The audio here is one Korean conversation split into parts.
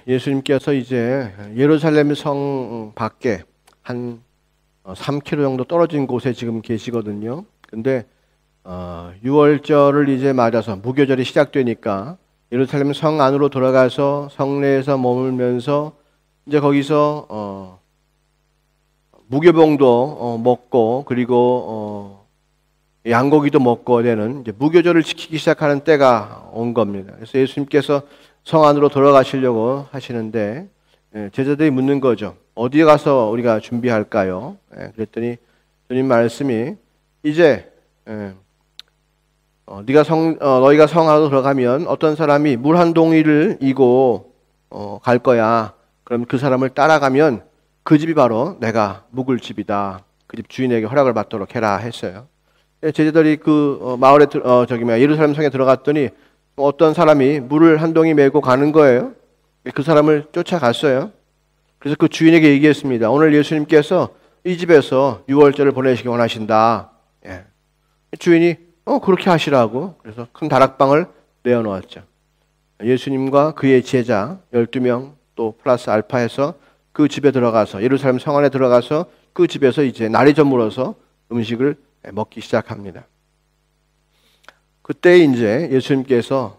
예수님께서 이제 예루살렘 성 밖에 한 3km 정도 떨어진 곳에 지금 계시거든요. 근데 6월절을 이제 맞아서 무교절이 시작되니까 예루살렘 성 안으로 들어가서 성내에서 머물면서 이제 거기서 무교병도 먹고 그리고 양고기도 먹고 되는 이제 무교절을 지키기 시작하는 때가 온 겁니다. 그래서 예수님께서 성 안으로 들어가시려고 하시는데 제자들이 묻는 거죠. 어디에 가서 우리가 준비할까요? 그랬더니 주님 말씀이 이제 너희가 성 안으로 들어가면 어떤 사람이 물 한 동이를 이고 갈 거야. 그럼 그 사람을 따라가면 그 집이 바로 내가 묵을 집이다. 그 집 주인에게 허락을 받도록 해라 했어요. 제자들이 그 마을에 예루살렘 성에 들어갔더니 어떤 사람이 물을 한 동이 메고 가는 거예요. 그 사람을 쫓아갔어요. 그래서 그 주인에게 얘기했습니다. 오늘 예수님께서 이 집에서 6월절을 보내시기 원하신다. 주인이 그렇게 하시라고. 그래서 큰 다락방을 내어놓았죠. 예수님과 그의 제자 12명 또 플러스 알파해서 그 집에 들어가서 예루살렘 성 안에 들어가서 그 집에서 이제 날이 저물어서 음식을 먹기 시작합니다. 그때 이제 예수님께서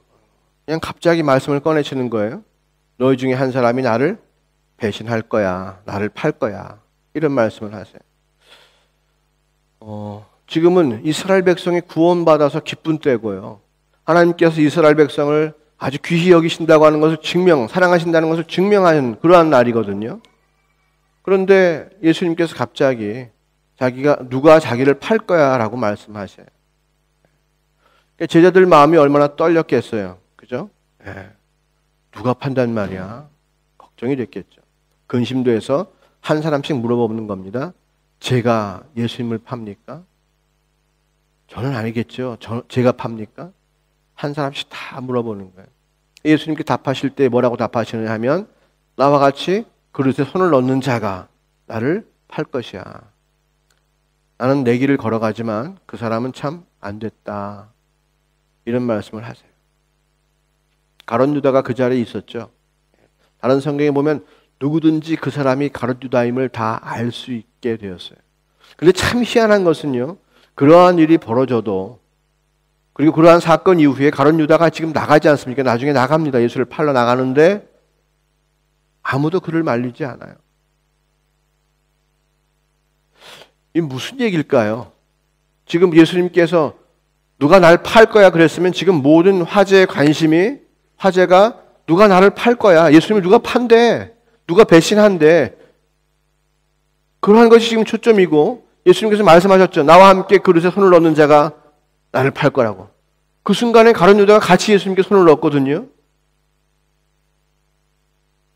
그냥 갑자기 말씀을 꺼내시는 거예요. 너희 중에 한 사람이 나를 배신할 거야. 나를 팔 거야. 이런 말씀을 하세요. 지금은 이스라엘 백성이 구원받아서 기쁜 때고요. 하나님께서 이스라엘 백성을 아주 귀히 여기신다고 하는 것을 사랑하신다는 것을 증명하는 그러한 날이거든요. 그런데 예수님께서 갑자기 누가 자기를 팔 거야 라고 말씀하셔요. 제자들 마음이 얼마나 떨렸겠어요. 그죠? 누가 판단 말이야? 걱정이 됐겠죠. 근심도 해서 한 사람씩 물어보는 겁니다. 제가 예수님을 팝니까? 저는 아니겠죠. 제가 팝니까? 한 사람씩 다 물어보는 거예요. 예수님께 답하실 때 뭐라고 답하시느냐 하면 나와 같이 그릇에 손을 넣는 자가 나를 팔 것이야. 나는 내 길을 걸어가지만 그 사람은 참 안 됐다. 이런 말씀을 하세요. 가룟 유다가 그 자리에 있었죠. 다른 성경에 보면 누구든지 그 사람이 가룟 유다임을 다 알 수 있게 되었어요. 그런데 참 희한한 것은요. 그러한 일이 벌어져도 그리고 그러한 사건 이후에 가룟 유다가 지금 나가지 않습니까? 나중에 나갑니다. 예수를 팔러 나가는데 아무도 그를 말리지 않아요. 이게 무슨 얘기일까요? 지금 예수님께서 누가 날 팔 거야 그랬으면 지금 모든 화제가 누가 나를 팔 거야. 예수님을 누가 판대. 누가 배신한대. 그러한 것이 지금 초점이고 예수님께서 말씀하셨죠. 나와 함께 그릇에 손을 넣는 자가 나를 팔 거라고. 그 순간에 가룟 유다가 같이 예수님께 손을 넣었거든요.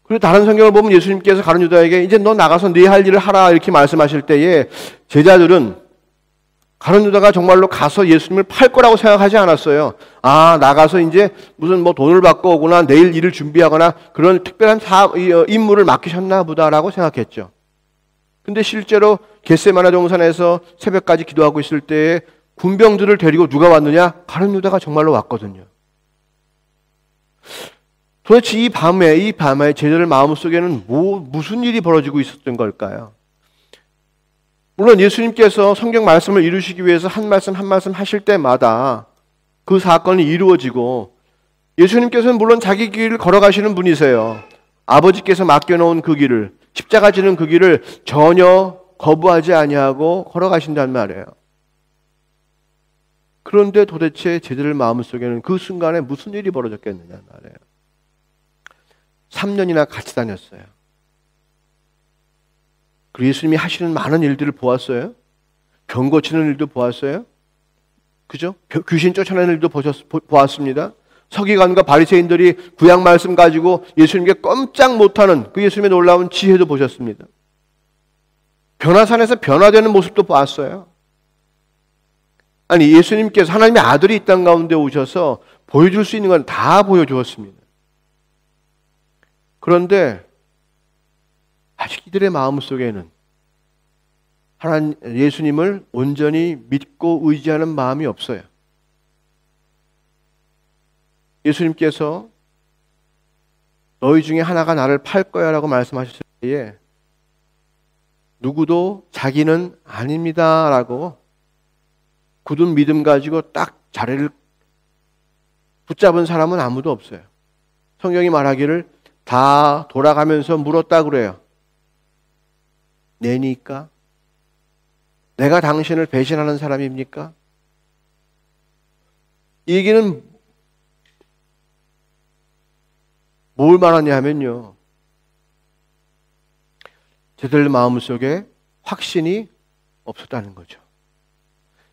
그리고 다른 성경을 보면 예수님께서 가룟 유다에게 이제 너 나가서 네 할 일을 하라 이렇게 말씀하실 때에 제자들은 가룟 유다가 정말로 가서 예수님을 팔 거라고 생각하지 않았어요. 나가서 이제 무슨 돈을 받고 오거나 내일 일을 준비하거나 그런 특별한 임무를 맡기셨나 보다라고 생각했죠. 근데 실제로 겟세마네 동산에서 새벽까지 기도하고 있을 때에 군병들을 데리고 누가 왔느냐? 가룟 유다가 정말로 왔거든요. 도대체 이 밤에 제자들 마음속에는 무슨 일이 벌어지고 있었던 걸까요? 물론 예수님께서 성경 말씀을 이루시기 위해서 한 말씀 한 말씀 하실 때마다 그 사건이 이루어지고 예수님께서는 물론 자기 길을 걸어가시는 분이세요. 아버지께서 맡겨놓은 그 길을 십자가 지는 그 길을 전혀 거부하지 아니하고 걸어가신단 말이에요. 그런데 도대체 제자들 마음속에는 그 순간에 무슨 일이 벌어졌겠느냐 말이에요. 3년이나 같이 다녔어요. 그리고 예수님이 하시는 많은 일들을 보았어요. 병 고치는 일도 보았어요. 그죠? 귀신 쫓아내는 일도 보았습니다. 서기관과 바리새인들이 구약 말씀 가지고 예수님께 꼼짝 못하는 그 예수님의 놀라운 지혜도 보셨습니다. 변화산에서 변화되는 모습도 보았어요. 아니 예수님께서 하나님의 아들이 이 땅 가운데 오셔서 보여줄 수 있는 건 다 보여주었습니다. 그런데 아직 이들의 마음속에는 예수님을 온전히 믿고 의지하는 마음이 없어요. 예수님께서 너희 중에 하나가 나를 팔 거야 라고 말씀하셨을 때에 누구도 자기는 아닙니다 라고 굳은 믿음 가지고 딱 자리를 붙잡은 사람은 아무도 없어요. 성경이 말하기를 다 돌아가면서 물었다 그래요. 내니까? 내가 당신을 배신하는 사람입니까? 이 얘기는 뭘 말하냐 하면요, 저들 마음속에 확신이 없었다는 거죠.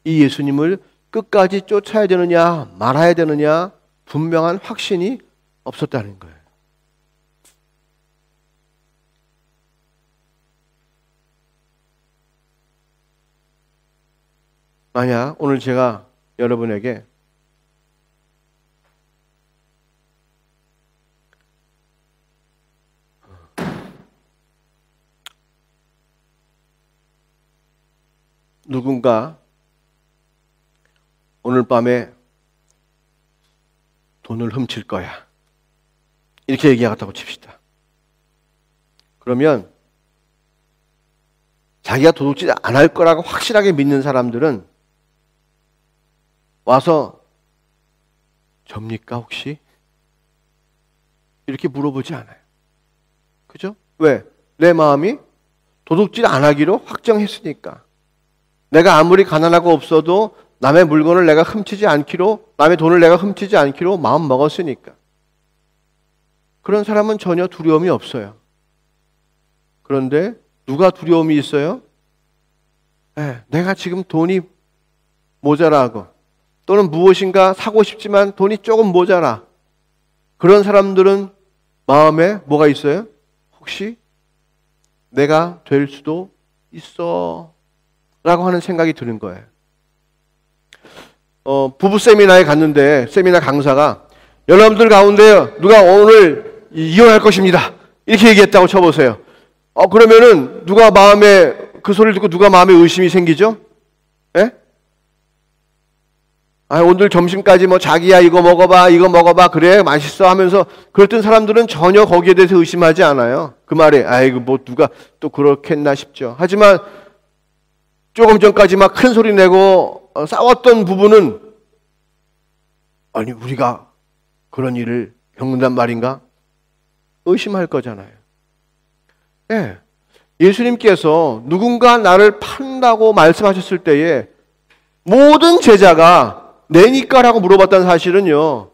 이 예수님을 끝까지 쫓아야 되느냐 말아야 되느냐 분명한 확신이 없었다는 거예요. 만약 오늘 제가 여러분에게 누군가 오늘 밤에 돈을 훔칠 거야 이렇게 얘기하겠다고 칩시다. 그러면 자기가 도둑질 안 할 거라고 확실하게 믿는 사람들은 와서 접니까 혹시? 이렇게 물어보지 않아요. 그죠? 왜? 내 마음이 도둑질 안 하기로 확정했으니까. 내가 아무리 가난하고 없어도 남의 물건을 내가 훔치지 않기로, 남의 돈을 내가 훔치지 않기로 마음 먹었으니까. 그런 사람은 전혀 두려움이 없어요. 그런데 누가 두려움이 있어요? 내가 지금 돈이 모자라고 또는 무엇인가 사고 싶지만 돈이 조금 모자라. 그런 사람들은 마음에 뭐가 있어요? 혹시 내가 될 수도 있어 라고 하는 생각이 드는 거예요. 부부 세미나에 갔는데 세미나 강사가 여러분들 가운데 누가 오늘 이혼할 것입니다 이렇게 얘기했다고 쳐보세요. 그러면은 누가 마음에 그 소리를 듣고 누가 마음에 의심이 생기죠? 예? 오늘 점심까지 뭐 자기야 이거 먹어봐 그래 맛있어 하면서 그랬던 사람들은 전혀 거기에 대해서 의심하지 않아요. 그 말에 아이고 뭐 누가 또 그렇겠나 싶죠. 하지만 조금 전까지 막 큰 소리 내고 싸웠던 부부는 아니 우리가 그런 일을 겪는단 말인가? 의심할 거잖아요. 예. 예수님께서 누군가 나를 판다고 말씀하셨을 때에 모든 제자가 내니까라고 물어봤다는 사실은요,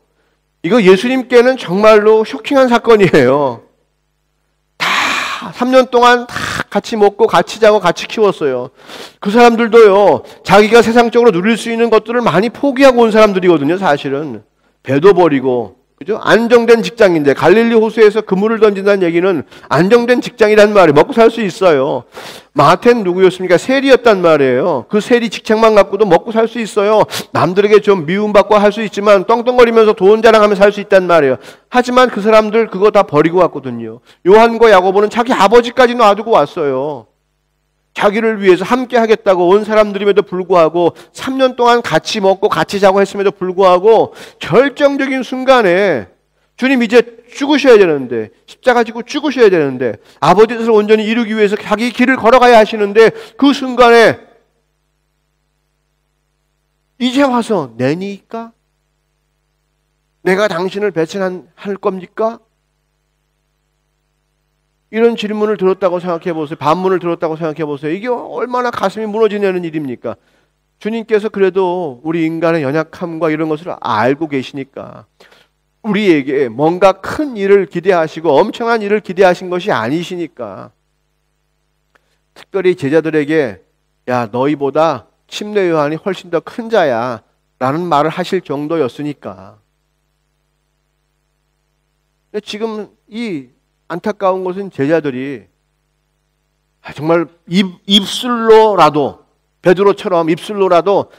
이거 예수님께는 정말로 쇼킹한 사건이에요. 다 3년 동안 다 같이 먹고 같이 자고 같이 키웠어요. 그 사람들도요, 자기가 세상적으로 누릴 수 있는 것들을 많이 포기하고 온 사람들이거든요. 사실은 배도 버리고, 그죠? 안정된 직장인데 갈릴리 호수에서 그물을 던진다는 얘기는 안정된 직장이란 말이에요. 먹고 살 수 있어요. 마태는 누구였습니까? 세리였단 말이에요. 그 세리 직책만 갖고도 먹고 살 수 있어요. 남들에게 좀 미움받고 할 수 있지만 떵떵거리면서 돈 자랑하며 살 수 있단 말이에요. 하지만 그 사람들 그거 다 버리고 왔거든요. 요한과 야고보는 자기 아버지까지 놔두고 왔어요. 자기를 위해서 함께 하겠다고 온 사람들임에도 불구하고 3년 동안 같이 먹고 같이 자고 했음에도 불구하고 결정적인 순간에 주님 이제 죽으셔야 되는데, 십자가 지고 죽으셔야 되는데, 아버지 뜻을 온전히 이루기 위해서 자기 길을 걸어가야 하시는데, 그 순간에 이제 와서 내니까? 내가 당신을 배신할 겁니까? 이런 질문을 들었다고 생각해 보세요. 반문을 들었다고 생각해 보세요. 이게 얼마나 가슴이 무너지는 일입니까? 주님께서 그래도 우리 인간의 연약함과 이런 것을 알고 계시니까 우리에게 뭔가 큰 일을 기대하시고 엄청난 일을 기대하신 것이 아니시니까 특별히 제자들에게 야 너희보다 침례 요한이 훨씬 더 큰 자야 라는 말을 하실 정도였으니까. 근데 지금 이 안타까운 것은 제자들이 정말 입술로라도 베드로처럼 입술로라도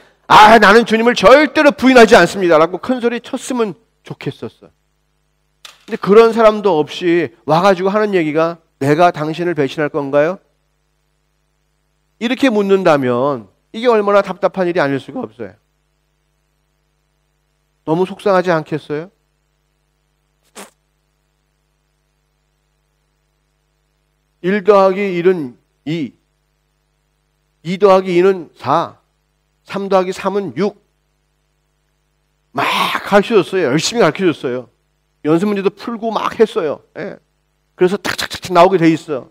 나는 주님을 절대로 부인하지 않습니다 라고 큰 소리 쳤으면 좋겠었어. 근데 그런 사람도 없이 와가지고 하는 얘기가 내가 당신을 배신할 건가요? 이렇게 묻는다면 이게 얼마나 답답한 일이 아닐 수가 없어요. 너무 속상하지 않겠어요? 1 더하기 1은 2, 2 더하기 2는 4, 3 더하기 3은 6. 막 가르쳐줬어요. 열심히 가르쳐줬어요. 연습 문제도 풀고 막 했어요. 예. 그래서 탁탁탁 나오게 돼 있어.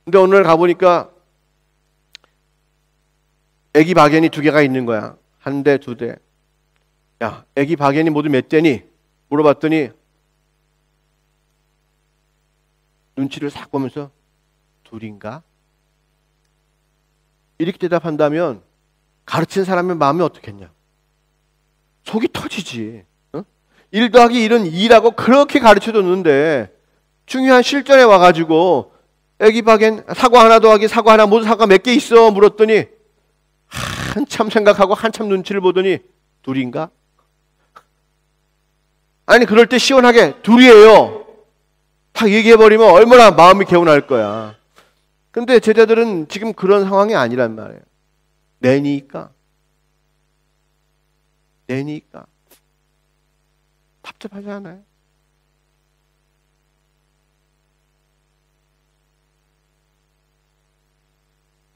근데 오늘 가보니까 애기 박연이 2개가 있는 거야. 1대, 2대. 야, 애기 박연이 모두 몇 대니? 물어봤더니 눈치를 싹 보면서 2인가? 이렇게 대답한다면 가르친 사람의 마음이 어떻겠냐? 속이 터지지. 1 더하기 1은 2라고 그렇게 가르쳐줬는데 중요한 실전에 와가지고 애기 박연 사과 하나 더하기 사과 하나 모두 사과 몇 개 있어? 물었더니 한참 생각하고 한참 눈치를 보더니 2인가? 아니 그럴 때 시원하게 2이에요. 딱 얘기해버리면 얼마나 마음이 개운할 거야. 근데 제자들은 지금 그런 상황이 아니란 말이에요. 내니까 답답하지 않아요?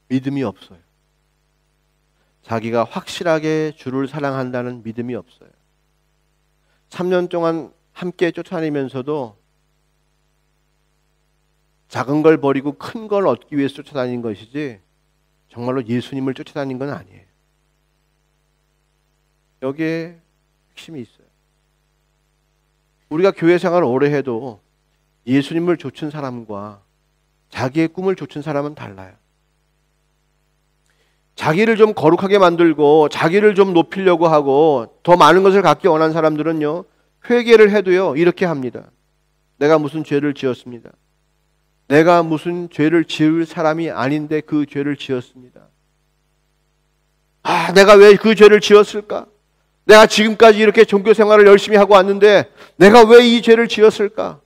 믿음이 없어요. 자기가 확실하게 주를 사랑한다는 믿음이 없어요. 3년 동안 함께 쫓아다니면서도 작은 걸 버리고 큰 걸 얻기 위해서 쫓아다닌 것이지 정말로 예수님을 쫓아다닌 건 아니에요. 여기에 핵심이 있어요. 우리가 교회 생활을 오래 해도 예수님을 좇은 사람과 자기의 꿈을 좇은 사람은 달라요. 자기를 좀 거룩하게 만들고 자기를 좀 높이려고 하고 더 많은 것을 갖기 원하는 사람들은요, 회개를 해도요 이렇게 합니다. 내가 무슨 죄를 지었습니다. 내가 무슨 죄를 지을 사람이 아닌데 그 죄를 지었습니다. 내가 왜 그 죄를 지었을까? 내가 지금까지 이렇게 종교 생활을 열심히 하고 왔는데 내가 왜 이 죄를 지었을까?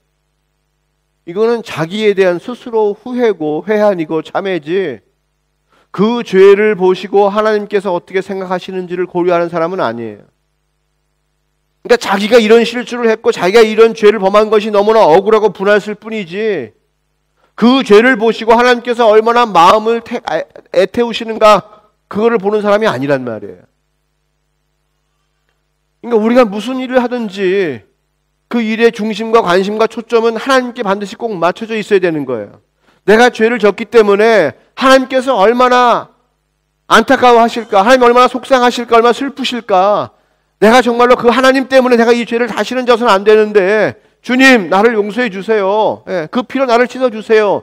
이거는 자기에 대한 스스로 후회고 회한이고 참회지, 그 죄를 보시고 하나님께서 어떻게 생각하시는지를 고려하는 사람은 아니에요. 그러니까 자기가 이런 실수를 했고 자기가 이런 죄를 범한 것이 너무나 억울하고 분했을 뿐이지, 그 죄를 보시고 하나님께서 얼마나 마음을 애태우시는가, 그거를 보는 사람이 아니란 말이에요. 그러니까 우리가 무슨 일을 하든지 그 일의 중심과 관심과 초점은 하나님께 반드시 꼭 맞춰져 있어야 되는 거예요. 내가 죄를 졌기 때문에 하나님께서 얼마나 안타까워하실까, 하나님 얼마나 속상하실까, 얼마나 슬프실까. 내가 정말로 그 하나님 때문에 내가 이 죄를 다시는 져서는 안 되는데 주님 나를 용서해 주세요. 그 피로 나를 씻어주세요.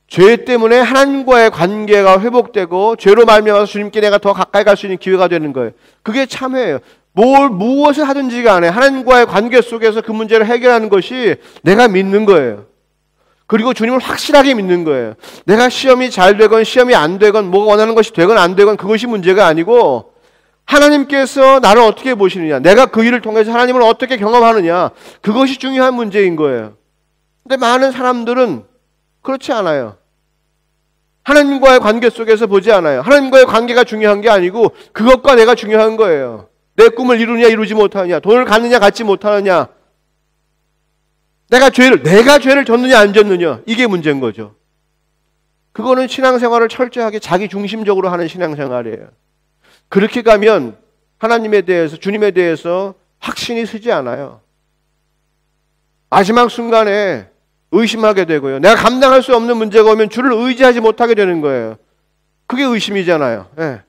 죄 때문에 하나님과의 관계가 회복되고 죄로 말미암아서 주님께 내가 더 가까이 갈 수 있는 기회가 되는 거예요. 그게 참회예요. 무엇을 하든지 간에 하나님과의 관계 속에서 그 문제를 해결하는 것이 내가 믿는 거예요. 그리고 주님을 확실하게 믿는 거예요. 내가 시험이 잘 되건 시험이 안 되건 뭐가 원하는 것이 되건 안 되건 그것이 문제가 아니고 하나님께서 나를 어떻게 보시느냐, 내가 그 일을 통해서 하나님을 어떻게 경험하느냐, 그것이 중요한 문제인 거예요. 근데 많은 사람들은 그렇지 않아요. 하나님과의 관계 속에서 보지 않아요. 하나님과의 관계가 중요한 게 아니고 그것과 내가 중요한 거예요. 내 꿈을 이루느냐 이루지 못하느냐, 돈을 갖느냐 갖지 못하느냐, 내가 죄를 졌느냐 안 졌느냐, 이게 문제인 거죠. 그거는 신앙생활을 철저하게 자기 중심적으로 하는 신앙생활이에요. 그렇게 가면 하나님에 대해서, 주님에 대해서 확신이 서지 않아요. 마지막 순간에 의심하게 되고요. 내가 감당할 수 없는 문제가 오면 주를 의지하지 못하게 되는 거예요. 그게 의심이잖아요.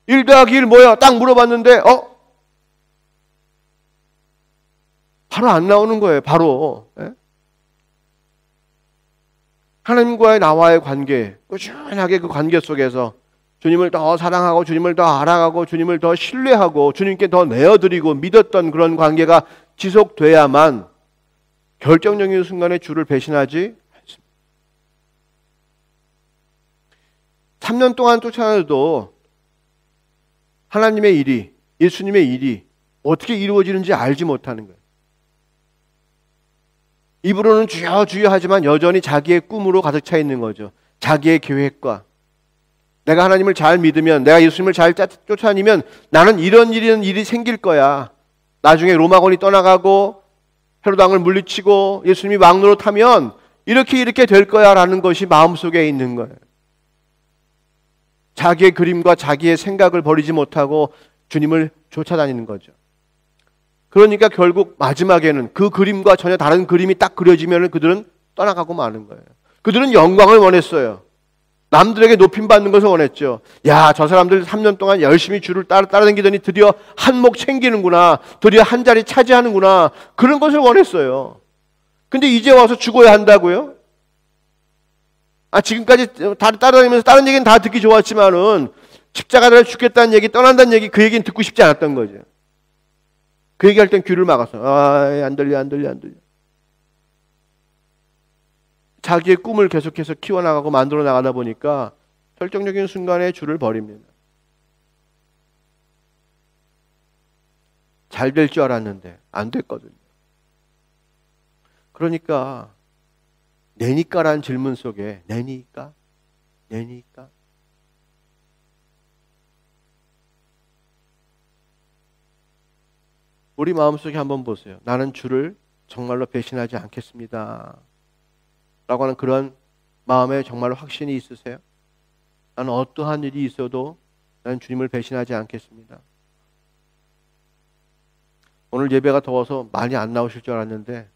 1 더하기 1 뭐야? 딱 물어봤는데 바로 안 나오는 거예요. 바로. 하나님과의 나와의 관계, 꾸준하게 그 관계 속에서 주님을 더 사랑하고 주님을 더 알아가고 주님을 더 신뢰하고 주님께 더 내어드리고 믿었던 그런 관계가 지속돼야만 결정적인 순간에 주를 배신하지 않습니다. 3년 동안 쫓아다녀도 하나님의 일이, 예수님의 일이 어떻게 이루어지는지 알지 못하는 거예요. 입으로는 주여 주여 하지만 여전히 자기의 꿈으로 가득 차 있는 거죠. 자기의 계획과, 내가 하나님을 잘 믿으면, 내가 예수님을 잘 쫓아다니면 나는 이런 일이 생길 거야. 나중에 로마군이 떠나가고 헤롯 왕을 물리치고 예수님이 왕노릇하면 이렇게 될 거야라는 것이 마음속에 있는 거예요. 자기의 그림과 자기의 생각을 버리지 못하고 주님을 쫓아다니는 거죠. 그러니까 결국 마지막에는 그 그림과 전혀 다른 그림이 딱 그려지면 그들은 떠나가고 마는 거예요. 그들은 영광을 원했어요. 남들에게 높임받는 것을 원했죠. 야, 저 사람들 3년 동안 열심히 주를 따라다니더니 드디어 한 목 챙기는구나. 드디어 한 자리 차지하는구나. 그런 것을 원했어요. 근데 이제 와서 죽어야 한다고요? 지금까지 따라다니면서 다른 얘기는 다 듣기 좋았지만은 십자가를 죽겠다는 얘기, 떠난다는 얘기, 그 얘기는 듣고 싶지 않았던 거죠. 그 얘기할 땐 귀를 막았어. 안 들려. 자기의 꿈을 계속해서 키워나가고 만들어 나가다 보니까 결정적인 순간에 주를 버립니다. 잘 될 줄 알았는데 안 됐거든요. 그러니까 내니까라는 질문 속에 내니까? 우리 마음속에 한번 보세요. 나는 주를 정말로 배신하지 않겠습니다 라고 하는 그런 마음에 정말로 확신이 있으세요? 나는 어떠한 일이 있어도 나는 주님을 배신하지 않겠습니다. 오늘 예배가 더워서 많이 안 나오실 줄 알았는데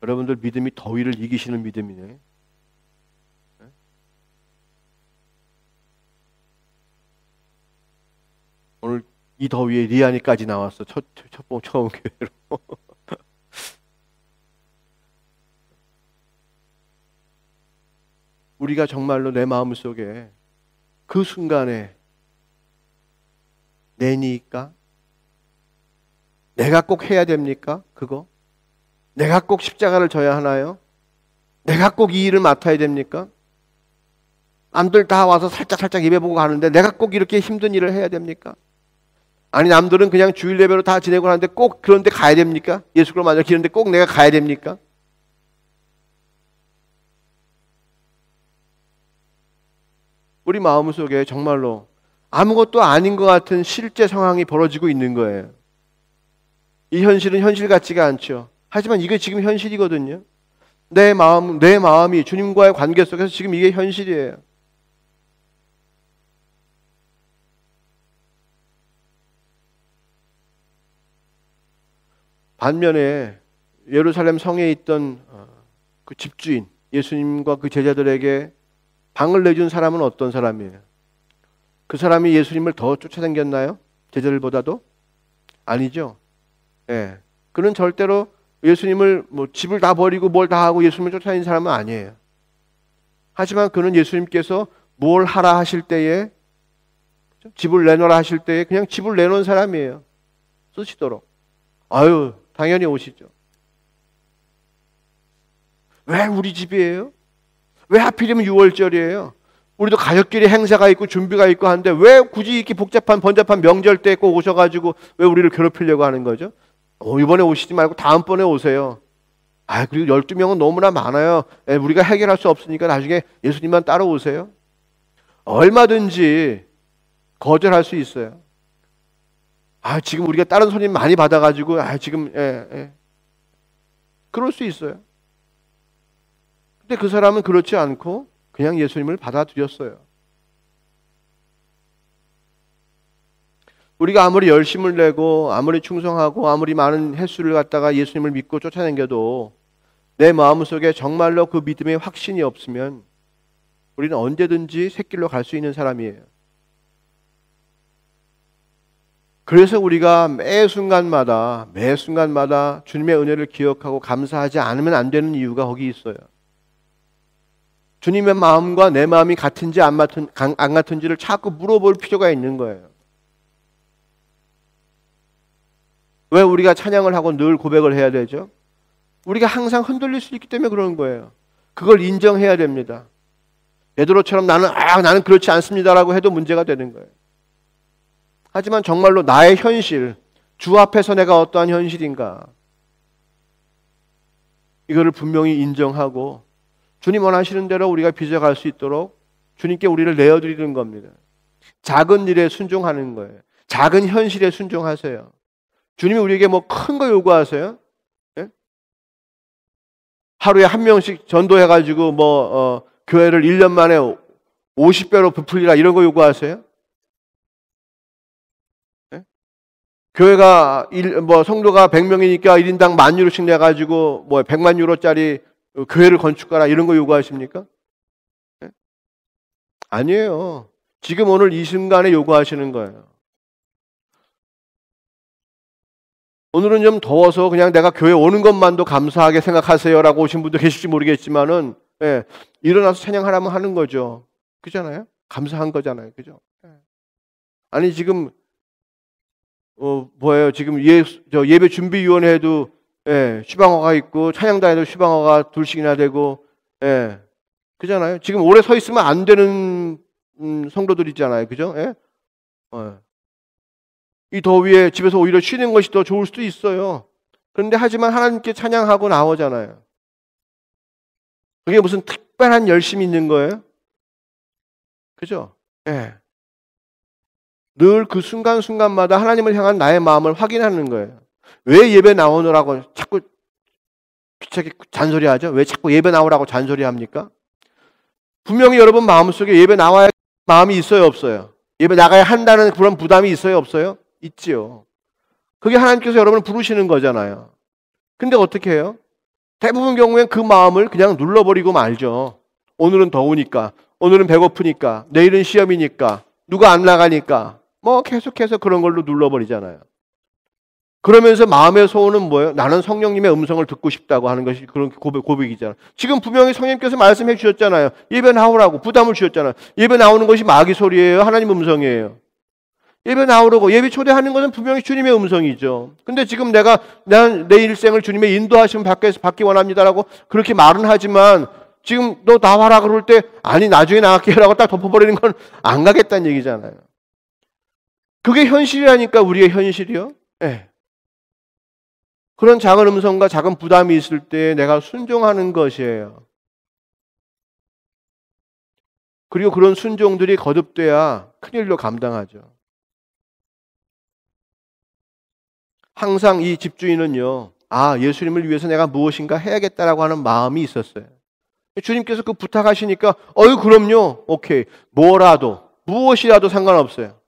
여러분들 믿음이 더위를 이기시는 믿음이네. 오늘 이 더위에 리안이까지 나왔어. 처음 교회로. 우리가 정말로 내 마음속에 그 순간에 내니까? 내가 꼭 해야 됩니까? 그거? 내가 꼭 십자가를 져야 하나요? 내가 꼭 이 일을 맡아야 됩니까? 남들 다 와서 살짝 예배 보고 가는데 내가 꼭 이렇게 힘든 일을 해야 됩니까? 아니 남들은 그냥 주일 예배로 다 지내고 하는데 꼭 그런 데 가야 됩니까? 예수를 만나 기는데 꼭 내가 가야 됩니까? 우리 마음속에 정말로 아무것도 아닌 것 같은 실제 상황이 벌어지고 있는 거예요. 이 현실은 현실 같지가 않죠. 하지만 이게 지금 현실이거든요. 내 마음이 주님과의 관계 속에서 지금 이게 현실이에요. 반면에 예루살렘 성에 있던 그 집주인, 예수님과 그 제자들에게 방을 내준 사람은 어떤 사람이에요? 그 사람이 예수님을 더 쫓아다녔나요? 제자들보다도? 아니죠. 예. 그는 절대로 예수님을 집을 다 버리고 뭘 다 하고 예수님을 쫓아다니는 사람은 아니에요. 하지만 그는 예수님께서 뭘 하라 하실 때에, 집을 내놓으라 하실 때에 그냥 집을 내놓은 사람이에요. 쓰시도록. 당연히 오시죠. 왜 우리 집이에요? 왜 하필이면 6월절이에요? 우리도 가족끼리 행사가 있고 준비가 있고 하는데 왜 굳이 이렇게 번잡한 명절 때 꼭 오셔가지고 왜 우리를 괴롭히려고 하는 거죠? 이번에 오시지 말고 다음번에 오세요. 그리고 12명은 너무나 많아요. 우리가 해결할 수 없으니까 나중에 예수님만 따라오세요. 얼마든지 거절할 수 있어요. 지금 우리가 다른 손님 많이 받아가지고 지금 그럴 수 있어요. 근데 그 사람은 그렇지 않고 그냥 예수님을 받아들였어요. 우리가 아무리 열심을 내고 아무리 충성하고 아무리 많은 횟수를 갖다가 예수님을 믿고 쫓아다녀도 내 마음속에 정말로 그 믿음의 확신이 없으면 우리는 언제든지 샛길로 갈 수 있는 사람이에요. 그래서 우리가 매 순간마다 주님의 은혜를 기억하고 감사하지 않으면 안 되는 이유가 거기 있어요. 주님의 마음과 내 마음이 같은지 안 같은지를 자꾸 물어볼 필요가 있는 거예요. 왜 우리가 찬양을 하고 늘 고백을 해야 되죠? 우리가 항상 흔들릴 수 있기 때문에 그런 거예요. 그걸 인정해야 됩니다. 베드로처럼 나는 그렇지 않습니다라고 해도 문제가 되는 거예요. 하지만 정말로 나의 현실, 주 앞에서 내가 어떠한 현실인가, 이거를 분명히 인정하고 주님 원하시는 대로 우리가 빚어갈 수 있도록 주님께 우리를 내어드리는 겁니다. 작은 일에 순종하는 거예요. 작은 현실에 순종하세요. 주님이 우리에게 큰 거 요구하세요? 예? 하루에 한 명씩 전도해가지고 교회를 1년 만에 50배로 부풀리라 이런 거 요구하세요? 네? 교회가 성도가 100명이니까 1인당 10,000유로씩 내가지고 100만 유로짜리 교회를 건축하라 이런 거 요구하십니까? 네? 아니에요. 지금 오늘 이 순간에 요구하시는 거예요. 오늘은 좀 더워서 그냥 내가 교회 오는 것만도 감사하게 생각하세요라고 오신 분도 계실지 모르겠지만은, 예, 일어나서 찬양하라면 하는 거죠. 그잖아요? 감사한 거잖아요. 그죠? 예. 아니, 지금, 지금 예배 준비위원회에도, 예, 휴방어가 있고, 찬양단에도 휴방어가 2씩이나 되고, 예. 그잖아요? 지금 오래 서 있으면 안 되는, 성도들 있잖아요. 그죠? 예? 이 더위에 집에서 오히려 쉬는 것이 더 좋을 수도 있어요. 그런데 하지만 하나님께 찬양하고 나오잖아요. 그게 무슨 특별한 열심이 있는 거예요? 그죠? 예. 늘 그 순간순간마다 하나님을 향한 나의 마음을 확인하는 거예요. 왜 예배 나오느라고 자꾸 귀찮게 잔소리하죠? 왜 자꾸 예배 나오라고 잔소리합니까? 분명히 여러분 마음속에 예배 나와야 마음이 있어요, 없어요? 예배 나가야 한다는 그런 부담이 있어요, 없어요? 있지요. 그게 하나님께서 여러분을 부르시는 거잖아요. 근데 어떻게 해요? 대부분 경우엔 그 마음을 그냥 눌러버리고 말죠. 오늘은 더우니까, 오늘은 배고프니까, 내일은 시험이니까, 누가 안 나가니까, 계속해서 그런 걸로 눌러버리잖아요. 그러면서 마음의 소원은 뭐예요? 나는 성령님의 음성을 듣고 싶다고 하는 것이 그런 고백이잖아요. 지금 분명히 성령님께서 말씀해 주셨잖아요. 예배 나오라고 부담을 주셨잖아요. 예배 나오는 것이 마귀 소리예요? 하나님 음성이에요? 예배 나오라고 예배 초대하는 것은 분명히 주님의 음성이죠. 근데 지금 내 일생을 주님의 인도하심을 받기 원합니다라고 그렇게 말은 하지만 지금 너 나와라 그럴 때 아니 나중에 나갈게요라고 딱 덮어버리는 건 안 가겠다는 얘기잖아요. 그게 현실이라니까 우리의 현실이요. 네. 그런 작은 음성과 작은 부담이 있을 때 내가 순종하는 것이에요. 그리고 그런 순종들이 거듭돼야 큰일로 감당하죠. 항상 이 집주인은요, 예수님을 위해서 내가 무엇인가 해야겠다라고 하는 마음이 있었어요. 주님께서 그 부탁하시니까, 그럼요, 오케이. 무엇이라도 상관없어요.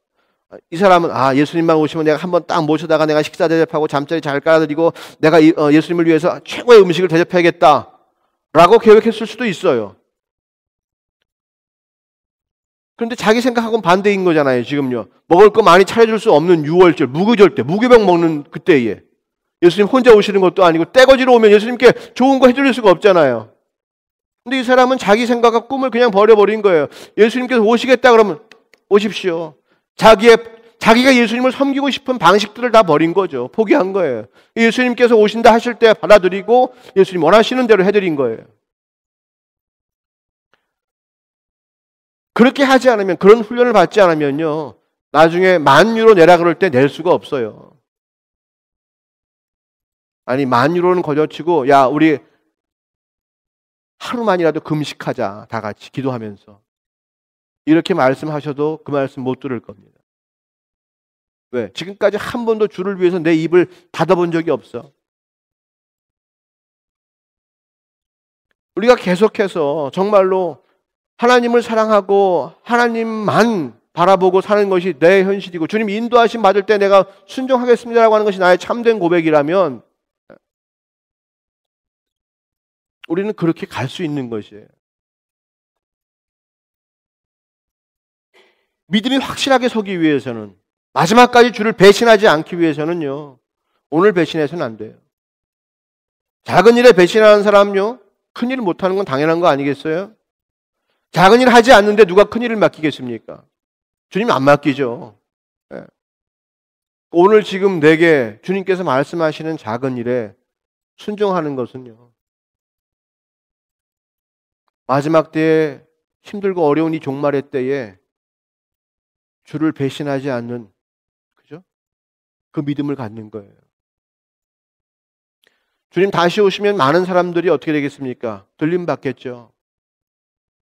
이 사람은, 예수님만 오시면 내가 한번 딱 모셔다가 내가 식사 대접하고 잠자리 잘 깔아드리고 내가 예수님을 위해서 최고의 음식을 대접해야겠다. 라고 계획했을 수도 있어요. 그런데 자기 생각하고는 반대인 거잖아요, 지금요. 먹을 거 많이 차려줄 수 없는 유월절, 무교절 때, 무교병 먹는 그때에. 예수님 혼자 오시는 것도 아니고, 떼거지로 오면 예수님께 좋은 거 해줄 수가 없잖아요. 근데 이 사람은 자기 생각과 꿈을 그냥 버려버린 거예요. 예수님께서 오시겠다 그러면, 오십시오. 자기가 예수님을 섬기고 싶은 방식들을 다 버린 거죠. 포기한 거예요. 예수님께서 오신다 하실 때 받아들이고, 예수님 원하시는 대로 해드린 거예요. 그렇게 하지 않으면, 그런 훈련을 받지 않으면요, 나중에 10,000유로 내라 그럴 때 낼 수가 없어요. 아니, 10,000유로는 거저치고, 야, 우리 하루만이라도 금식하자. 다 같이 기도하면서. 이렇게 말씀하셔도 그 말씀 못 들을 겁니다. 왜? 지금까지 한 번도 주를 위해서 내 입을 닫아본 적이 없어. 우리가 계속해서 정말로 하나님을 사랑하고 하나님만 바라보고 사는 것이 내 현실이고 주님 인도하심 받을 때 내가 순종하겠습니다라고 하는 것이 나의 참된 고백이라면 우리는 그렇게 갈 수 있는 것이에요. 믿음이 확실하게 서기 위해서는 마지막까지 주를 배신하지 않기 위해서는요. 오늘 배신해서는 안 돼요. 작은 일에 배신하는 사람요. 큰 일을 못하는 건 당연한 거 아니겠어요? 작은 일을 하지 않는데 누가 큰 일을 맡기겠습니까? 주님 안 맡기죠. 네. 오늘 지금 내게 주님께서 말씀하시는 작은 일에 순종하는 것은요. 마지막 때에 힘들고 어려운 이 종말의 때에 주를 배신하지 않는 그죠? 그 믿음을 갖는 거예요. 주님 다시 오시면 많은 사람들이 어떻게 되겠습니까? 들림 받겠죠.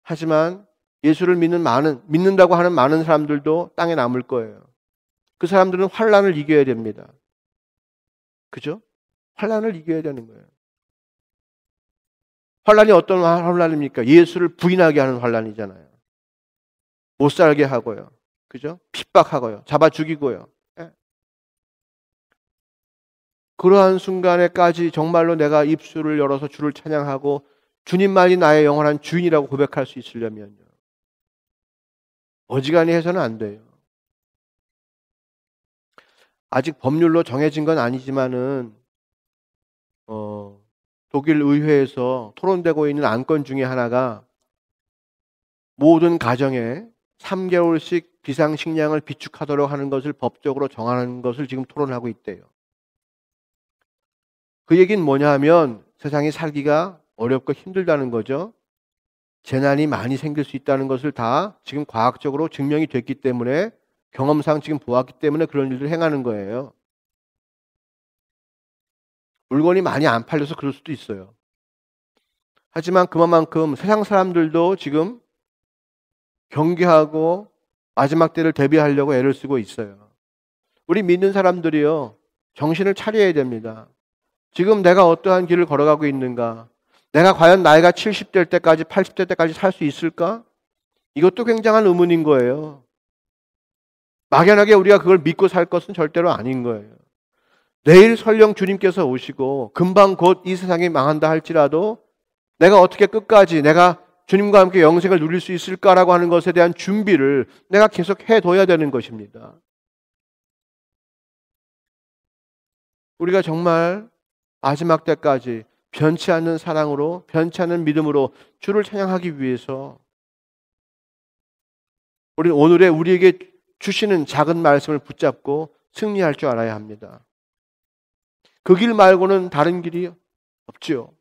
하지만 예수를 믿는다고 하는 많은 사람들도 땅에 남을 거예요. 그 사람들은 환난을 이겨야 됩니다. 그죠? 환난을 이겨야 되는 거예요. 환난이 어떤 환난입니까? 예수를 부인하게 하는 환난이잖아요. 못 살게 하고요. 그죠? 핍박하고요. 잡아 죽이고요. 예. 그러한 순간에까지 정말로 내가 입술을 열어서 주를 찬양하고 주님만이 나의 영원한 주인이라고 고백할 수 있으려면요. 어지간히 해서는 안 돼요. 아직 법률로 정해진 건 아니지만은 독일 의회에서 토론되고 있는 안건 중에 하나가 모든 가정에 3개월씩 비상식량을 비축하도록 하는 것을 법적으로 정하는 것을 지금 토론하고 있대요. 그 얘기는 뭐냐 하면 세상이 살기가 어렵고 힘들다는 거죠. 재난이 많이 생길 수 있다는 것을 다 지금 과학적으로 증명이 됐기 때문에 경험상 지금 보았기 때문에 그런 일들을 행하는 거예요. 물건이 많이 안 팔려서 그럴 수도 있어요. 하지만 그만큼 세상 사람들도 지금 경계하고 마지막 때를 대비하려고 애를 쓰고 있어요. 우리 믿는 사람들이요, 정신을 차려야 됩니다. 지금 내가 어떠한 길을 걸어가고 있는가? 내가 과연 나이가 70될 때까지 80될 때까지 살 수 있을까? 이것도 굉장한 의문인 거예요. 막연하게 우리가 그걸 믿고 살 것은 절대로 아닌 거예요. 내일 설령 주님께서 오시고 금방 곧 이 세상이 망한다 할지라도 내가 어떻게 끝까지 내가 주님과 함께 영생을 누릴 수 있을까라고 하는 것에 대한 준비를 내가 계속 해둬야 되는 것입니다. 우리가 정말 마지막 때까지 변치 않는 사랑으로, 변치 않는 믿음으로 주를 찬양하기 위해서 우리는 오늘의 우리에게 주시는 작은 말씀을 붙잡고 승리할 줄 알아야 합니다. 그 길 말고는 다른 길이 없지요.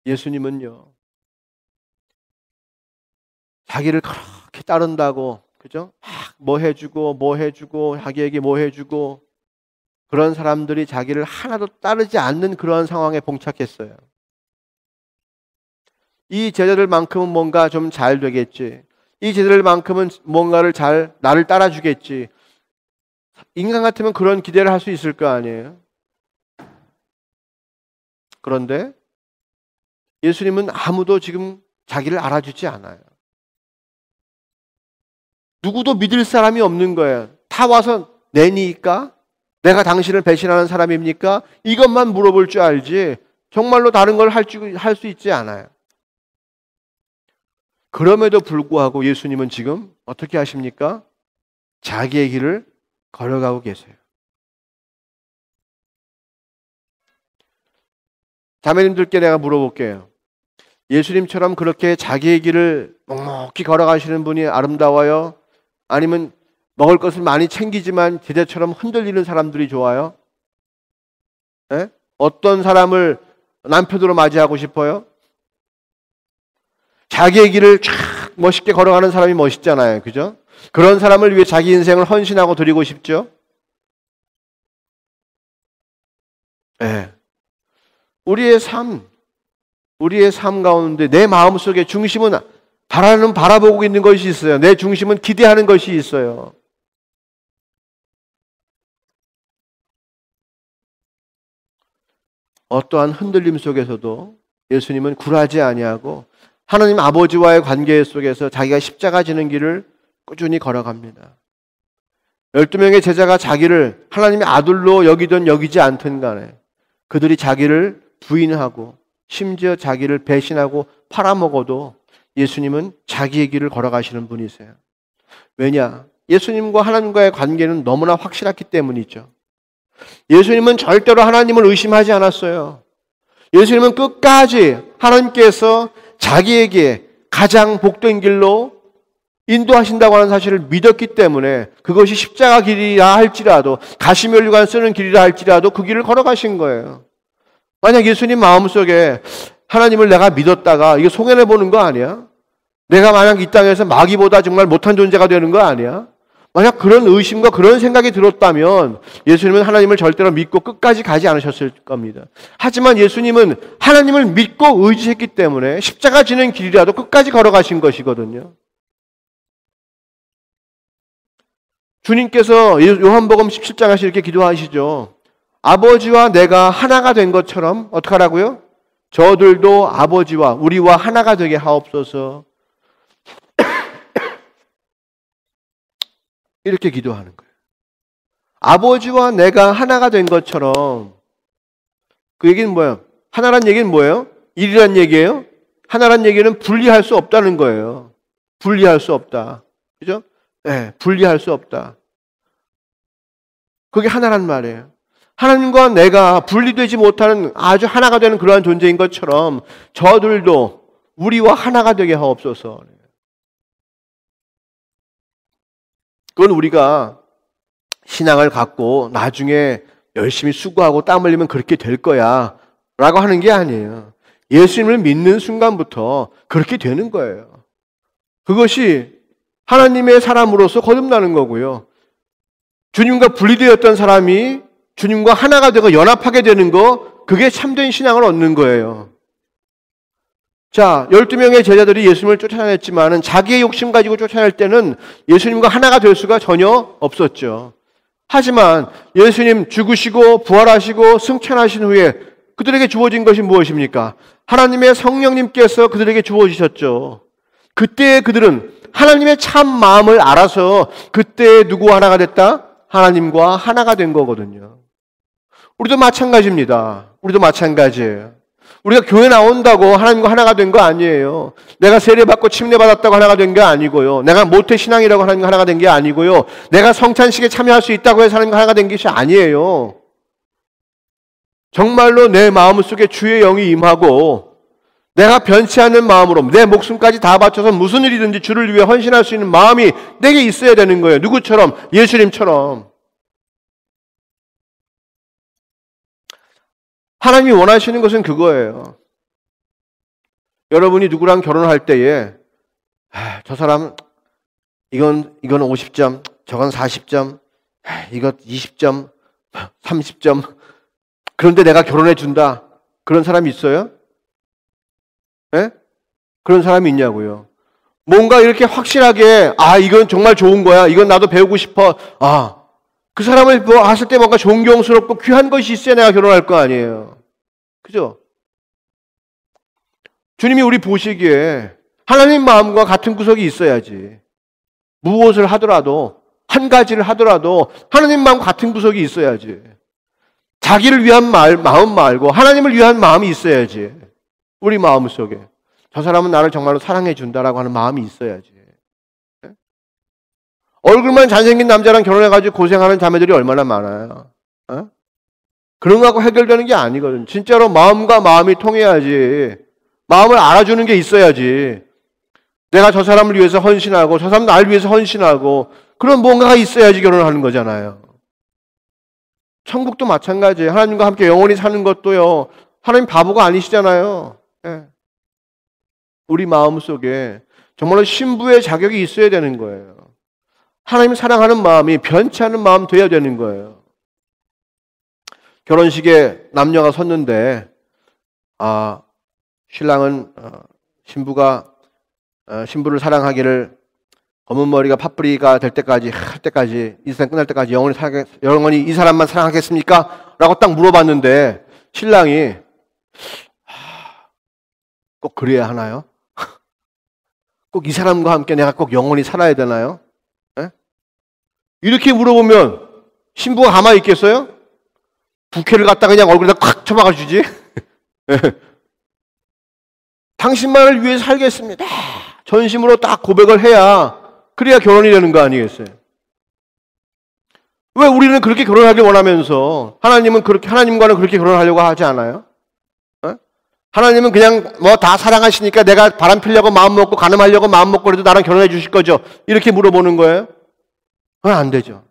예수님은요, 자기를 그렇게 따른다고, 그죠? 뭐 해주고, 자기에게 뭐 해주고, 그런 사람들이 자기를 하나도 따르지 않는 그러한 상황에 봉착했어요. 이 제자들만큼은 뭔가 좀 잘 되겠지. 이 제자들만큼은 뭔가를 나를 따라주겠지. 인간 같으면 그런 기대를 할 수 있을 거 아니에요. 그런데 예수님은 아무도 지금 자기를 알아주지 않아요. 누구도 믿을 사람이 없는 거예요. 다 와서 내니까? 내가 당신을 배신하는 사람입니까? 이것만 물어볼 줄 알지 정말로 다른 걸 할 수 있지 않아요. 그럼에도 불구하고 예수님은 지금 어떻게 하십니까? 자기의 길을 걸어가고 계세요. 자매님들께 내가 물어볼게요. 예수님처럼 그렇게 자기의 길을 묵묵히 걸어가시는 분이 아름다워요? 아니면 먹을 것을 많이 챙기지만 제자처럼 흔들리는 사람들이 좋아요? 네? 어떤 사람을 남편으로 맞이하고 싶어요? 자기의 길을 쫙 멋있게 걸어가는 사람이 멋있잖아요. 그죠? 그런 사람을 위해 자기 인생을 헌신하고 드리고 싶죠? 네. 우리의 삶 가운데 내 마음속에 중심은 바라보고 있는 것이 있어요. 내 중심은 기대하는 것이 있어요. 어떠한 흔들림 속에서도 예수님은 굴하지 아니하고 하나님 아버지와의 관계 속에서 자기가 십자가 지는 길을 꾸준히 걸어갑니다. 12명의 제자가 자기를 하나님의 아들로 여기든 여기지 않든 간에 그들이 자기를 부인하고 심지어 자기를 배신하고 팔아먹어도 예수님은 자기의 길을 걸어가시는 분이세요. 왜냐? 예수님과 하나님과의 관계는 너무나 확실했기 때문이죠. 예수님은 절대로 하나님을 의심하지 않았어요. 예수님은 끝까지 하나님께서 자기에게 가장 복된 길로 인도하신다고 하는 사실을 믿었기 때문에 그것이 십자가 길이라 할지라도 가시면류관 쓰는 길이라 할지라도 그 길을 걸어가신 거예요. 만약 예수님 마음속에 하나님을 내가 믿었다가 이게 손해보는 거 아니야? 내가 만약 이 땅에서 마귀보다 정말 못한 존재가 되는 거 아니야? 만약 그런 의심과 그런 생각이 들었다면 예수님은 하나님을 절대로 믿고 끝까지 가지 않으셨을 겁니다. 하지만 예수님은 하나님을 믿고 의지했기 때문에 십자가 지는 길이라도 끝까지 걸어가신 것이거든요. 주님께서 요한복음 17장에서 이렇게 기도하시죠. 아버지와 내가 하나가 된 것처럼 어떻게 하라고요? 저들도 아버지와 우리와 하나가 되게 하옵소서. 이렇게 기도하는 거예요. 아버지와 내가 하나가 된 것처럼. 그 얘기는 뭐예요? 하나란 얘기는 뭐예요? 일이란 얘기예요? 하나란 얘기는 분리할 수 없다는 거예요. 분리할 수 없다. 그죠? 네, 분리할 수 없다. 그게 하나란 말이에요. 하나님과 내가 분리되지 못하는 아주 하나가 되는 그러한 존재인 것처럼 저들도 우리와 하나가 되게 하옵소서. 그건 우리가 신앙을 갖고 나중에 열심히 수고하고 땀 흘리면 그렇게 될 거야 라고 하는 게 아니에요. 예수님을 믿는 순간부터 그렇게 되는 거예요. 그것이 하나님의 사람으로서 거듭나는 거고요. 주님과 분리되었던 사람이 주님과 하나가 되고 연합하게 되는 거, 그게 참된 신앙을 얻는 거예요. 자, 12명의 제자들이 예수님을 쫓아냈지만은 자기의 욕심 가지고 쫓아낼 때는 예수님과 하나가 될 수가 전혀 없었죠. 하지만 예수님 죽으시고 부활하시고 승천하신 후에 그들에게 주어진 것이 무엇입니까? 하나님의 성령님께서 그들에게 주어지셨죠. 그때 그들은 하나님의 참 마음을 알아서 그때 누구와 하나가 됐다? 하나님과 하나가 된 거거든요. 우리도 마찬가지입니다. 우리도 마찬가지예요. 우리가 교회 나온다고 하나님과 하나가 된 거 아니에요. 내가 세례받고 침례받았다고 하나가 된 게 아니고요. 내가 모태신앙이라고 하나님과 하나가 된 게 아니고요. 내가 성찬식에 참여할 수 있다고 해서 하나님과 하나가 된 것이 아니에요. 정말로 내 마음속에 주의 영이 임하고 내가 변치 않는 마음으로 내 목숨까지 다 바쳐서 무슨 일이든지 주를 위해 헌신할 수 있는 마음이 내게 있어야 되는 거예요. 누구처럼? 예수님처럼. 하나님이 원하시는 것은 그거예요. 여러분이 누구랑 결혼할 때에 저 사람 이건 50점, 저건 40점, 이것 20점, 30점. 그런데 내가 결혼해 준다. 그런 사람이 있어요? 네? 그런 사람이 있냐고요. 뭔가 이렇게 확실하게 이건 정말 좋은 거야. 이건 나도 배우고 싶어. 그 사람을 봤을 때 뭔가 존경스럽고 귀한 것이 있어야 내가 결혼할 거 아니에요. 그죠? 주님이 우리 보시기에 하나님 마음과 같은 구석이 있어야지. 무엇을 하더라도, 한 가지를 하더라도 하나님 마음과 같은 구석이 있어야지. 자기를 위한 마음 말고 하나님을 위한 마음이 있어야지. 우리 마음 속에. 저 사람은 나를 정말로 사랑해 준다라고 하는 마음이 있어야지. 얼굴만 잘생긴 남자랑 결혼해가지고 고생하는 자매들이 얼마나 많아요. 그런 거하고 해결되는 게 아니거든. 진짜로 마음과 마음이 통해야지. 마음을 알아주는 게 있어야지. 내가 저 사람을 위해서 헌신하고 저 사람 나를 위해서 헌신하고 그런 뭔가가 있어야지 결혼을 하는 거잖아요. 천국도 마찬가지예요. 하나님과 함께 영원히 사는 것도요. 하나님 바보가 아니시잖아요. 우리 마음속에 정말로 신부의 자격이 있어야 되는 거예요. 하나님 사랑하는 마음이 변치 않는 마음 돼야 되는 거예요. 결혼식에 남녀가 섰는데 신랑은 신부가 신부를 사랑하기를 검은 머리가 팥뿌리가 될 때까지 할 때까지 이 세상 끝날 때까지 영원히 이 사람만 사랑하겠습니까? 라고 딱 물어봤는데 신랑이 꼭 그래야 하나요? 꼭 이 사람과 함께 내가 꼭 영원히 살아야 되나요? 이렇게 물어보면 신부가 가만히 있겠어요? 부케를 갖다 그냥 얼굴에다 콱 쳐박아 주지? 당신만을 위해 살겠습니다. 전심으로 딱 고백을 해야 그래야 결혼이 되는 거 아니겠어요? 왜 우리는 그렇게 결혼하길 원하면서 하나님과는 그렇게 결혼하려고 하지 않아요? 하나님은 그냥 다 사랑하시니까 내가 바람 피려고 마음 먹고 간음하려고 마음 먹고 그래도 나랑 결혼해 주실 거죠? 이렇게 물어보는 거예요? 그건 안 되죠.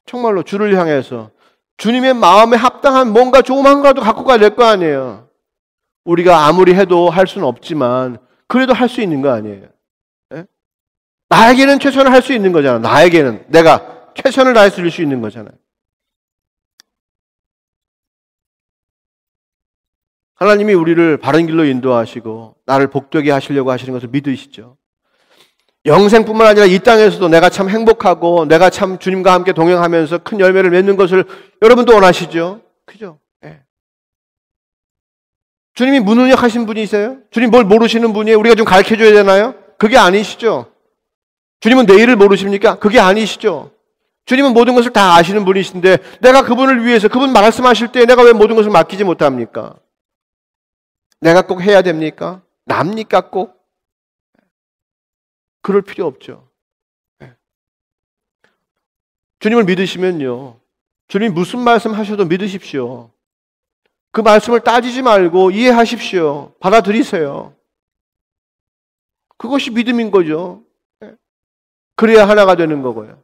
정말로 주를 향해서 주님의 마음에 합당한 뭔가 조그만 거라도 갖고 가야 될 거 아니에요. 우리가 아무리 해도 할 수는 없지만 그래도 할 수 있는 거 아니에요. 나에게는 최선을 할 수 있는 거잖아. 나에게는 내가 최선을 다해 드릴 수 있는 거잖아요. 하나님이 우리를 바른 길로 인도하시고 나를 복되게 하시려고 하시는 것을 믿으시죠. 영생뿐만 아니라 이 땅에서도 내가 참 행복하고 내가 참 주님과 함께 동행하면서 큰 열매를 맺는 것을 여러분도 원하시죠? 그죠? 네. 주님이 무능력하신 분이세요? 주님 뭘 모르시는 분이에요? 우리가 좀 가르쳐줘야 되나요? 그게 아니시죠? 주님은 내일을 모르십니까? 그게 아니시죠? 주님은 모든 것을 다 아시는 분이신데 내가 그분을 위해서 그분 말씀하실 때 내가 왜 모든 것을 맡기지 못합니까? 내가 꼭 해야 됩니까? 납니까 꼭? 그럴 필요 없죠. 주님을 믿으시면요, 주님 무슨 말씀 하셔도 믿으십시오. 그 말씀을 따지지 말고 이해하십시오. 받아들이세요. 그것이 믿음인 거죠. 그래야 하나가 되는 거고요.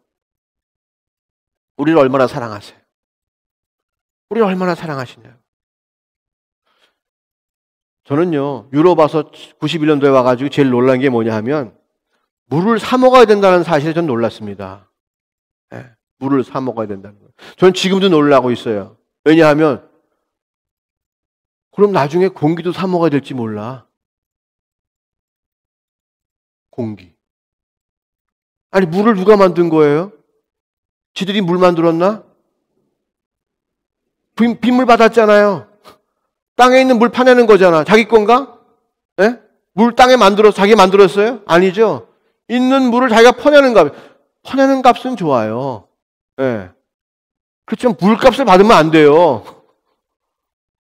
우리를 얼마나 사랑하세요? 우리를 얼마나 사랑하시냐요? 저는요, 유럽 와서 91년도에 와가지고 제일 놀란 게 뭐냐 하면 물을 사 먹어야 된다는 사실에 전 놀랐습니다. 네, 물을 사 먹어야 된다는 거예요. 저는 지금도 놀라고 있어요. 왜냐하면 그럼 나중에 공기도 사 먹어야 될지 몰라. 공기. 아니 물을 누가 만든 거예요? 지들이 물 만들었나? 빗물 받았잖아요. 땅에 있는 물 파내는 거잖아. 자기 건가? 네? 물 땅에 자기 만들었어요? 아니죠. 있는 물을 자기가 퍼내는 값. 퍼내는 값은 좋아요. 네. 그렇지만 물값을 받으면 안 돼요.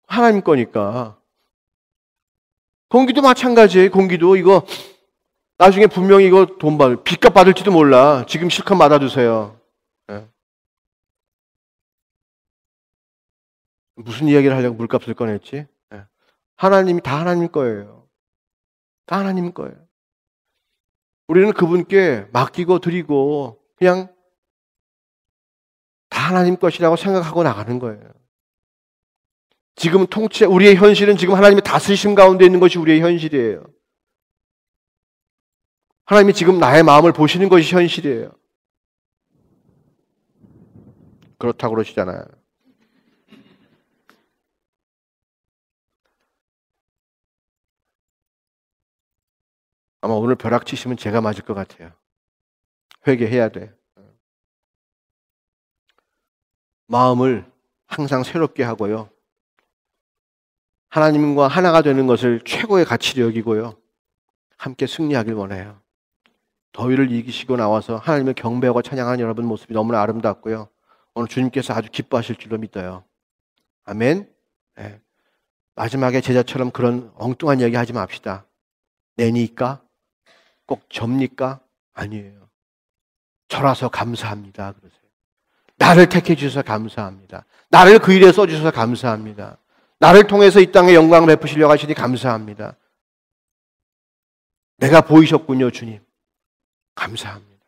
하나님 거니까. 공기도 마찬가지예요. 공기도 이거 나중에 분명히 이거 빚값 받을지도 몰라. 지금 실컷 받아주세요. 네. 무슨 이야기를 하려고 물값을 꺼냈지? 네. 하나님이 다 하나님 거예요. 다 하나님 거예요. 우리는 그분께 맡기고 드리고 그냥 다 하나님 것이라고 생각하고 나가는 거예요. 지금 우리의 현실은 지금 하나님의 다스리심 가운데 있는 것이 우리의 현실이에요. 하나님이 지금 나의 마음을 보시는 것이 현실이에요. 그렇다고 그러시잖아요. 아마 오늘 벼락 치시면 제가 맞을 것 같아요. 회개해야 돼. 마음을 항상 새롭게 하고요. 하나님과 하나가 되는 것을 최고의 가치로 여기고요. 함께 승리하길 원해요. 더위를 이기시고 나와서 하나님을 경배하고 찬양하는 여러분 모습이 너무나 아름답고요. 오늘 주님께서 아주 기뻐하실 줄로 믿어요. 아멘. 네. 마지막에 제자처럼 그런 엉뚱한 이야기 하지 맙시다. 내니까? 꼭 접니까? 아니에요. 저라서 감사합니다. 그러세요. 나를 택해 주셔서 감사합니다. 나를 그 일에 써주셔서 감사합니다. 나를 통해서 이 땅에 영광을 베푸시려고 하시니 감사합니다. 내가 보이셨군요, 주님. 감사합니다.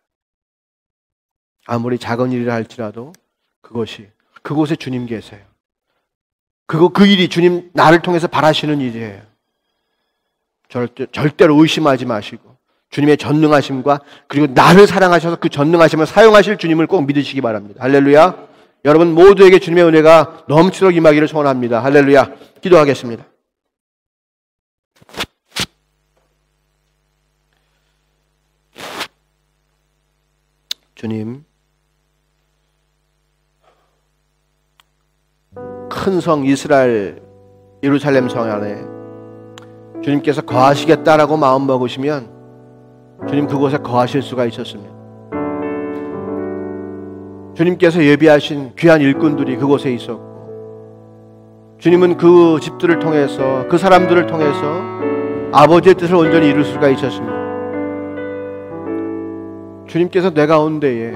아무리 작은 일이라 할지라도 그곳에 주님 계세요. 그 일이 주님 나를 통해서 바라시는 일이에요. 절대로 의심하지 마시고 주님의 전능하심과 그리고 나를 사랑하셔서 그 전능하심을 사용하실 주님을 꼭 믿으시기 바랍니다. 할렐루야. 여러분 모두에게 주님의 은혜가 넘치도록 임하기를 소원합니다. 할렐루야. 기도하겠습니다. 주님, 큰 성 이스라엘 예루살렘 성 안에 주님께서 거하시겠다라고 마음 먹으시면 주님 그곳에 거하실 수가 있었습니다. 주님께서 예비하신 귀한 일꾼들이 그곳에 있었고 주님은 그 집들을 통해서 그 사람들을 통해서 아버지의 뜻을 온전히 이룰 수가 있었습니다. 주님께서 내 가운데에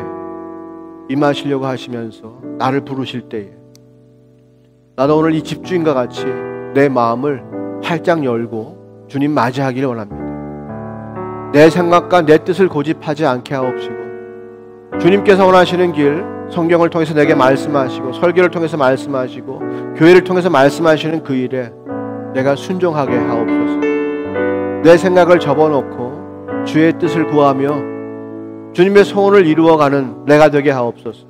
임하시려고 하시면서 나를 부르실 때에 나도 오늘 이 집주인과 같이 내 마음을 활짝 열고 주님 맞이하기를 원합니다. 내 생각과 내 뜻을 고집하지 않게 하옵시고 주님께서 원하시는 길 성경을 통해서 내게 말씀하시고 설교를 통해서 말씀하시고 교회를 통해서 말씀하시는 그 일에 내가 순종하게 하옵소서. 내 생각을 접어놓고 주의 뜻을 구하며 주님의 소원을 이루어가는 내가 되게 하옵소서.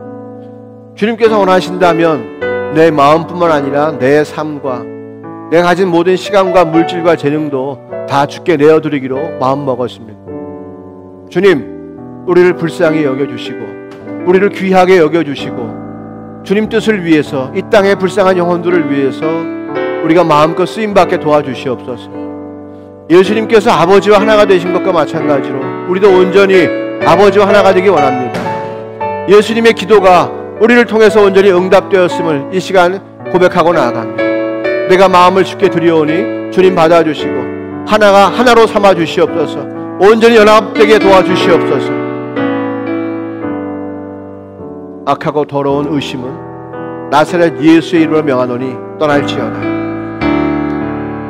주님께서 원하신다면 내 마음뿐만 아니라 내 삶과 내가 가진 모든 시간과 물질과 재능도 다 주께 내어드리기로 마음먹었습니다. 주님, 우리를 불쌍히 여겨주시고 우리를 귀하게 여겨주시고 주님 뜻을 위해서, 이 땅의 불쌍한 영혼들을 위해서 우리가 마음껏 쓰임받게 도와주시옵소서. 예수님께서 아버지와 하나가 되신 것과 마찬가지로 우리도 온전히 아버지와 하나가 되기 원합니다. 예수님의 기도가 우리를 통해서 온전히 응답되었음을 이 시간 고백하고 나아갑니다. 내가 마음을 주께 드리오니 주님 받아주시고 하나가 하나로 삼아 주시옵소서. 온전히 연합되게 도와주시옵소서. 악하고 더러운 의심은 나사렛 예수의 이름으로 명하노니 떠날지어다.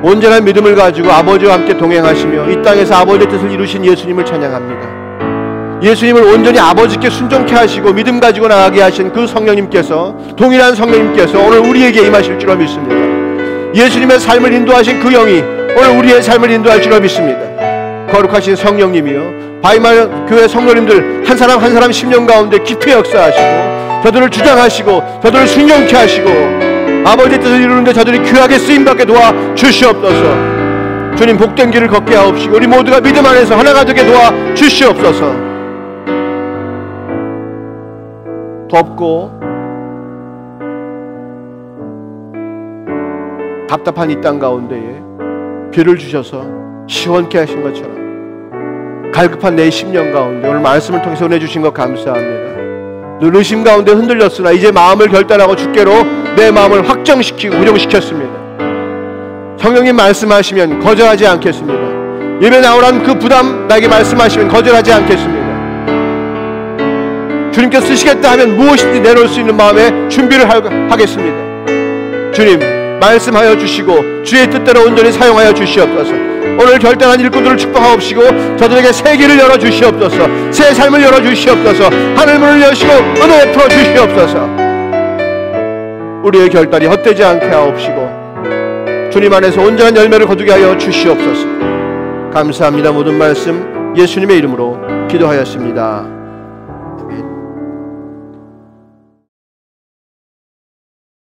온전한 믿음을 가지고 아버지와 함께 동행하시며 이 땅에서 아버지의 뜻을 이루신 예수님을 찬양합니다. 예수님을 온전히 아버지께 순종케 하시고 믿음 가지고 나가게 하신 그 성령님께서, 동일한 성령님께서 오늘 우리에게 임하실 줄로 믿습니다. 예수님의 삶을 인도하신 그 영이 오늘 우리의 삶을 인도할 줄로 믿습니다. 거룩하신 성령님이여, 바이마르 교회 성도님들 한 사람 한 사람 심령 가운데 깊이 역사하시고 저들을 주장하시고 저들을 순종케 하시고 아버지의 뜻을 이루는데 저들이 귀하게 쓰임받게 도와 주시옵소서. 주님, 복된 길을 걷게 하옵시고 우리 모두가 믿음 안에서 하나가 되게 도와 주시옵소서. 덥고 답답한 이 땅 가운데에 비를 주셔서 시원케 하신 것처럼 갈급한 내 심령 가운데 오늘 말씀을 통해서 은혜 주신 것 감사합니다. 늘 의심 가운데 흔들렸으나 이제 마음을 결단하고 주께로 내 마음을 확정시키고 우정시켰습니다. 성령님 말씀하시면 거절하지 않겠습니다. 예배 나오라는 그 부담 나에게 말씀하시면 거절하지 않겠습니다. 주님께서 쓰시겠다 하면 무엇인지 내놓을 수 있는 마음에 준비를 하겠습니다. 주님, 말씀하여 주시고 주의 뜻대로 온전히 사용하여 주시옵소서. 오늘 결단한 일꾼들을 축복하옵시고 저들에게 새 길을 열어주시옵소서. 새 삶을 열어주시옵소서. 하늘문을 여시고 은혜 풀어주시옵소서. 우리의 결단이 헛되지 않게 하옵시고 주님 안에서 온전한 열매를 거두게 하여 주시옵소서. 감사합니다. 모든 말씀 예수님의 이름으로 기도하였습니다.